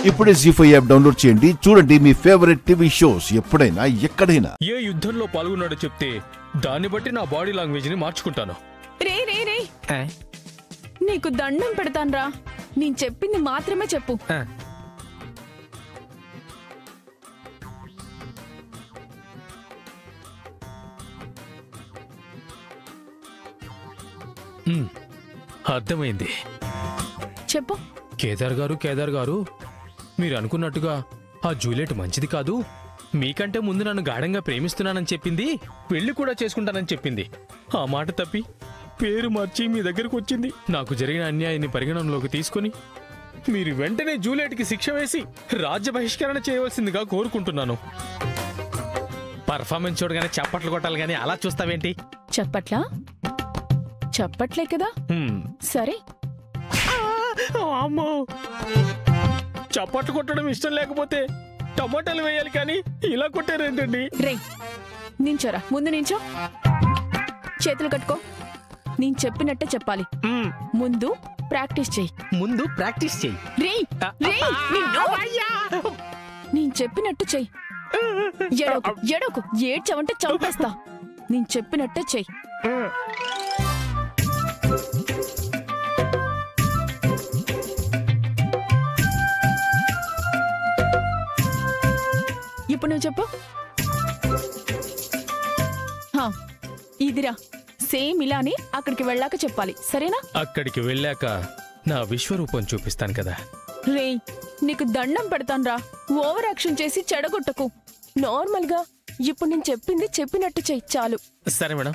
ఇప్పుడే జీ5 app download చేయండి. చూడండి మీ ఫేవరెట్ టీవీ షోస్ ఎప్పుడైనా ఎక్కడైనా. ఏ యుద్ధంలో పాల్గొన్నాడో చెప్తే దాన్ని బట్టి నా బాడీ లాంగ్వేజ్ ని మార్చుకుంటాను. రే రే రే నీకు దండం పెడతాన్రా, నేను చెప్పింది మాత్రమే చెప్పు. అర్థమైంది. చెప్పు. కేదార్ గారు మీరు అనుకున్నట్టుగా ఆ జూలియట్ మంచిది కాదు. మీకంటే ముందు నన్ను గాఢంగా ప్రేమిస్తున్నానని చెప్పింది, పెళ్లి కూడా చేసుకుంటానని చెప్పింది. ఆ మాట తప్పి పేరు మార్చి మీ దగ్గరకు వచ్చింది. నాకు జరిగిన అన్యాయాన్ని పరిగణనలోకి తీసుకుని మీరు వెంటనే జూలియట్కి శిక్ష వేసి రాజ్య బహిష్కరణ చేయవలసిందిగా కోరుకుంటున్నాను. పర్ఫార్మెన్స్ చూడగానే చప్పట్లు కొట్టాలి గానీ అలా చూస్తావేంటి? చప్పట్లే కదా. సరే. అమ్మో, చప్పట్లు కొట్టడం ఇష్టం లేకపోతే టమాటాలు వేయాలి కానీ ఇలా కొట్టారేంటండి? రే నించోరా, ముందు నించో, చేతులు కట్టుకో. నేను చెప్పినట్టే చెప్పాలి. ముందు ప్రాక్టీస్ చెయ్యి. నేను చెప్పినట్టు చెయ్యి. ఎడోకు ఏడ్చావంటే చంపేస్తా. నేను చెప్పినట్టే చెయ్యి. ఇప్పుడు నువ్వు చెప్పు. ఇదిరా, సేమ్ ఇలానే అక్కడికి వెళ్ళాక చెప్పాలి, సరేనా? అక్కడికి వెళ్ళాక నా విశ్వరూపం చూపిస్తాను కదా. రే నీకు దండం పెడతాన్రా, ఓవర్ యాక్షన్ చేసి చెడగొట్టకు. నార్మల్ గా ఇప్పుడు నేను చెప్పింది చెప్పినట్టు చెయ్యి చాలు. సరే మేడం.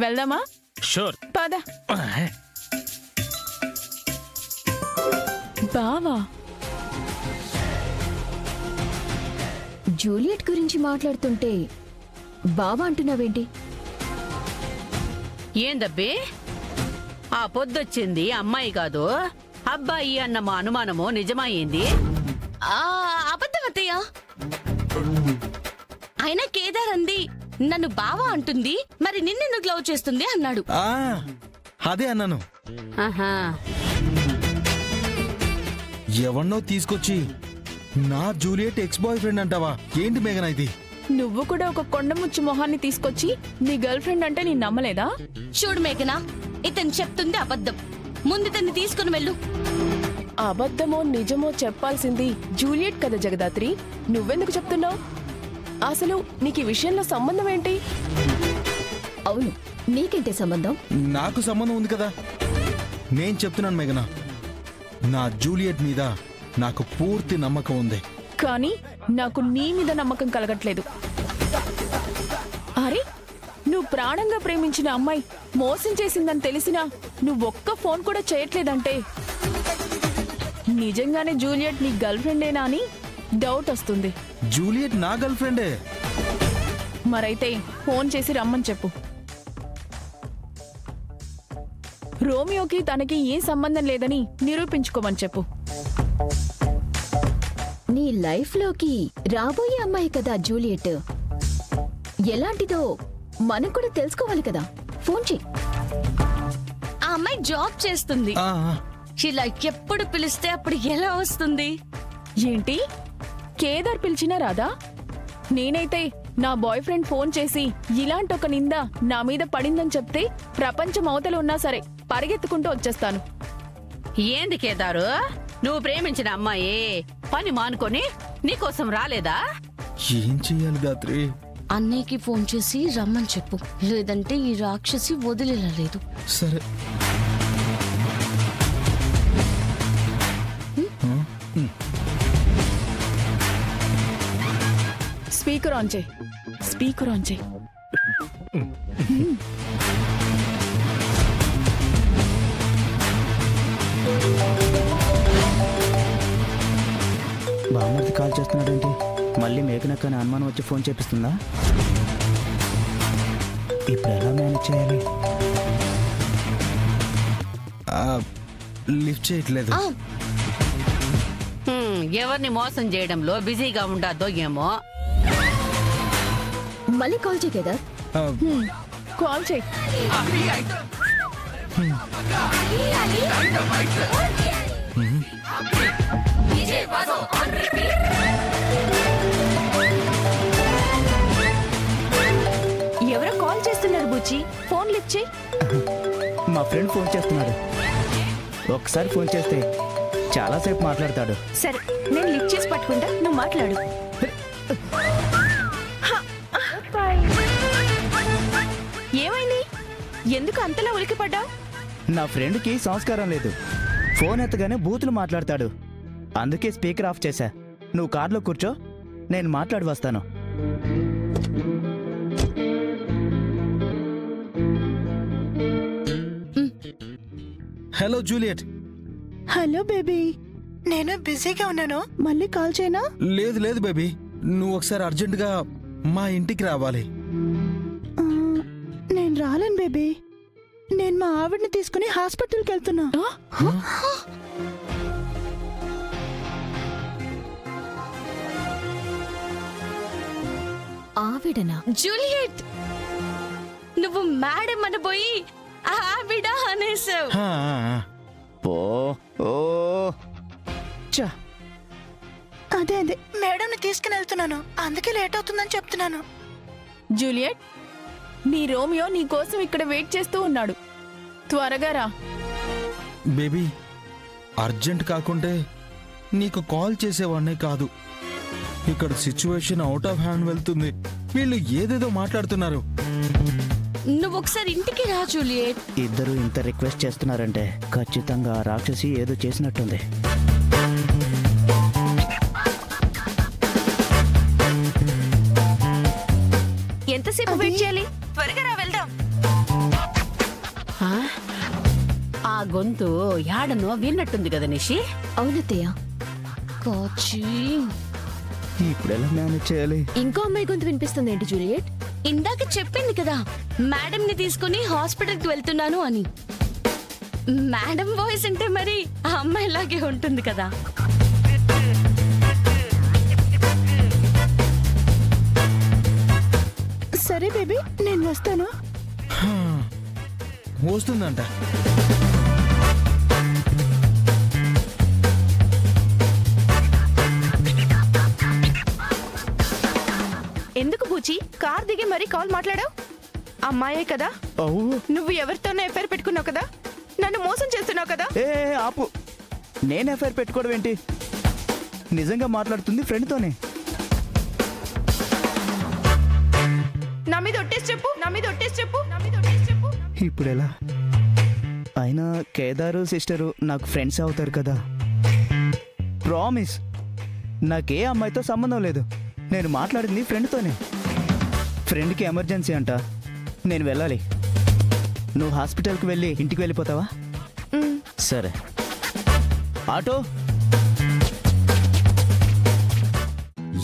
వెళ్దామా? షూర్. పద. బావా, జూలియట్ గురించి మాట్లాడుతుంటే బావా అంటున్నావేంటి? ఏందబ్బే, ఆ పొద్దొచ్చింది అమ్మాయి కాదు అబ్బాయి అన్న మా అనుమానమో నిజమయ్యింది? అబద్ధమత్తయ్య. అయినా కేదార్ అంది నన్ను బావా అంటుంది, మరి నిన్నెందుకు లవ్ చేస్తుంది అన్నాడు. అదే అన్నాను. ఎవన్నో తీసుకొచ్చి నా జూలియట్ ఎక్స్ బాయ్ ఫ్రెండ్ అంటావా ఏంటి మేఘనా ఇది? నువ్వు కూడా ఒక కొండముచ్చు మొహాన్ని తీసుకొచ్చి నీ గర్ల్ ఫ్రెండ్ అంటే నేను నమ్మలేదా? చూడు మేఘనా, ఇతను చెప్తుంది అబద్ధం. ముందు తన్ని తీసుకుని వెళ్ళు. అబద్ధమో నిజమో చెప్పాల్సింది జూలియట్ కదా జగదాత్రి, నువ్వెందుకు చెప్తున్నావు? అసలు నీకు ఈ విషయంలో సంబంధం ఏంటి? అవును, నీకేంటే సంబంధం? నాకు సంబంధం ఉంది కదా. నేను చెప్తున్నాను మేఘనా, నా జూలియట్ మీద నాకు పూర్తి నమ్మకం ఉంది. కానీ నాకు నీ మీద నమ్మకం కలగట్లేదు. అరే, నువ్వు ప్రాణంగా ప్రేమించిన అమ్మాయి మోసం చేసిందని తెలిసినా నువ్వొక్క ఫోన్ కూడా చేయట్లేదంటే నిజంగానే జూలియట్ నీ గర్ల్ ఫ్రెండేనా అని డౌట్ వస్తుంది. జూలియట్ నా గర్ల్ ఫ్రెండే. మరైతే ఫోన్ చేసి రమ్మని చెప్పు. రోమియోకి తనకి ఏ సంబంధం లేదని నిరూపించుకోమని చెప్పు. నీ లైఫ్ లోకి రాబోయే అమ్మాయి కదా జూలియట్, ఎలాంటిదో మనం కూడా తెలుసుకోవాలి కదా. ఫోన్ చెయ్యి. ఆ అమ్మాయి జాబ్ చేస్తుంది. ఇలా ఎప్పుడు పిలిస్తే అప్పుడు ఎలా వస్తుంది? ఏంటి, కేదార్ పిలిచినా రాదా? నేనైతే నా బాయ్ ఫ్రెండ్ ఫోన్ చేసి ఇలాంటి ఒక నింద నా మీద పడిందని చెప్తే ప్రపంచం అవతల ఉన్నా సరే పరిగెత్తుకుంటూ వచ్చేస్తాను. ఏంది కేదారు, నువ్వు ప్రేమించిన అమ్మాయి పని మానుకొని నీకోసం రాలేదా? ఏం చెయ్యాలి గాత్రి? అన్నయ్యకి ఫోన్ చేసి రమ్మని చెప్పు, లేదంటే ఈ రాక్షసి వదిలేలేదు. సరే. స్పీకర్ ఆన్ చేయి. బామ్మర్ది కాల్ చేస్తున్నాడేంటి? మళ్ళీ మేఘనక్కని అనుమానం వచ్చి ఫోన్ చేపిస్తుందా? ఇప్పుడు ఎలా మేనేజ్ చేయాలి? లిఫ్ట్ చేయట్లేదు. ఎవరిని మోసం చేయడంలో బిజీగా ఉండదో ఏమో. మళ్ళీ కాల్ చేయి కదా. కాల్ చేయి. బుజ్జి ఫోన్ లిఫ్ట్ చేయి. మా ఫ్రెండ్ ఫోన్ చేస్తున్నాడు. ఒకసారి ఫోన్ చేస్తే చాలాసేపు మాట్లాడతాడు. సరే నేను లిఫ్ట్ చేసి పట్టుకుంటా, నువ్వు మాట్లాడు. ఏమైంది? ఎందుకు అంతలా ఉలికిపడ్డావు? నా ఫ్రెండ్కి సంస్కారం లేదు. ఫోన్ ఎత్తగానే బూతులు మాట్లాడతాడు. అందుకే స్పీకర్ ఆఫ్ చేశా. నువ్వు కార్లో కూర్చో, నేను మాట్లాడి వస్తాను. Hello Juliet. హలో బేబీ, నేను బిజీగా ఉన్నాను, మళ్ళీ కాల్ చేయనా? లేదు లేదు బేబీ, నువ్వు ఒకసారి అర్జెంటుగా మా ఇంటికి రావాలి. నేను రాలేను బేబీ, నేను మా ఆవిడని తీసుకుని హాస్పిటల్కి వెళ్తున్నా. ఆవిడనా? జూలియట్, నువ్వు మేడం అనబోయి ఆవిడ అనేసావు. అదే అదే మేడంని తీసుకుని వెళ్తున్నాను, అందుకే లేట్ అవుతుందని చెప్తున్నాను. జూలియట్, నీ రోమియో నీ కోసం ఇక్కడ వెయిట్ చేస్తూ ఉన్నాడు, త్వరగా రా. బేబీ, అర్జెంట్ కాకుంటే నీకు కాల్ చేసేవాడినే కాదు. ఇక్కడ సిచ్యువేషన్ అవుట్ ఆఫ్ హ్యాండ్ వెళ్తుంది. వీళ్ళు ఏదేదో మాట్లాడుతున్నారు. నువ్వు ఒకసారి ఇంటికి రా జూలియట్. ఇద్దరు ఇంత రిక్వెస్ట్ చేస్తున్నారంటే ఖచ్చితంగా రాక్షసి ఏదో చేసినట్టుంది. ఎంతసేపు వెయిట్ చేయాలి? త్వరగా రా, వెళ్దాం. ఆ గొంతు యాడనో విన్నట్టుంది కదా నిషి. అవునత్తయ్య. కాచి, ఇప్పుడు ఎలా మేనేజ్ చేయాలి? ఇంకో అమ్మాయి గొంతు వినిపిస్తుంది ఏంటి జూలియట్? ఇందాక చెప్పింది కదా మేడం ని తీసుకుని హాస్పిటల్ కి వెళ్తున్నాను అని. మేడం వాయిస్ అంటే మరి ఆ అమ్మాయిలాగే ఉంటుంది కదా. సరే బేబీ, నేను వస్తాను. వస్తుందంట. ఎందుకు బూచి కార్ దిగి మరీ కాల్ మాట్లాడావు? అమ్మాయే కదా, నువ్వు ఎవరితోనో ఎఫ్ఐఆర్ పెట్టుకున్నావు కదా, నన్ను మోసం చేస్తున్నావు కదా. ఏ ఆపు, నేను ఎఫ్ఐఆర్ పెట్టుకోవడం ఏంటి? నిజంగా మాట్లాడుతుంది ఫ్రెండ్తోనే. నా మీద ఒట్టేసి చెప్పు, నా మీద ఒట్టేసి చెప్పు, నా మీద ఒట్టేసి చెప్పు. ఇప్పుడు ఎలా? అయినా కేదారు సిస్టరు నాకు ఫ్రెండ్స్ అవుతారు కదా. ప్రామిస్, నాకే అమ్మాయితో సంబంధం లేదు. నేను మాట్లాడింది ఫ్రెండ్తోనే. ఫ్రెండ్కి ఎమర్జెన్సీ అంట, నేను వెళ్ళాలి. నువ్వు హాస్పిటల్కి వెళ్ళి ఇంటికి వెళ్ళిపోతావా? సరే. ఆటో.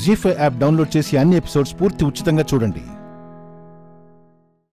జీ5 యాప్ డౌన్లోడ్ చేసి అన్ని ఎపిసోడ్స్ పూర్తి ఉచితంగా చూడండి.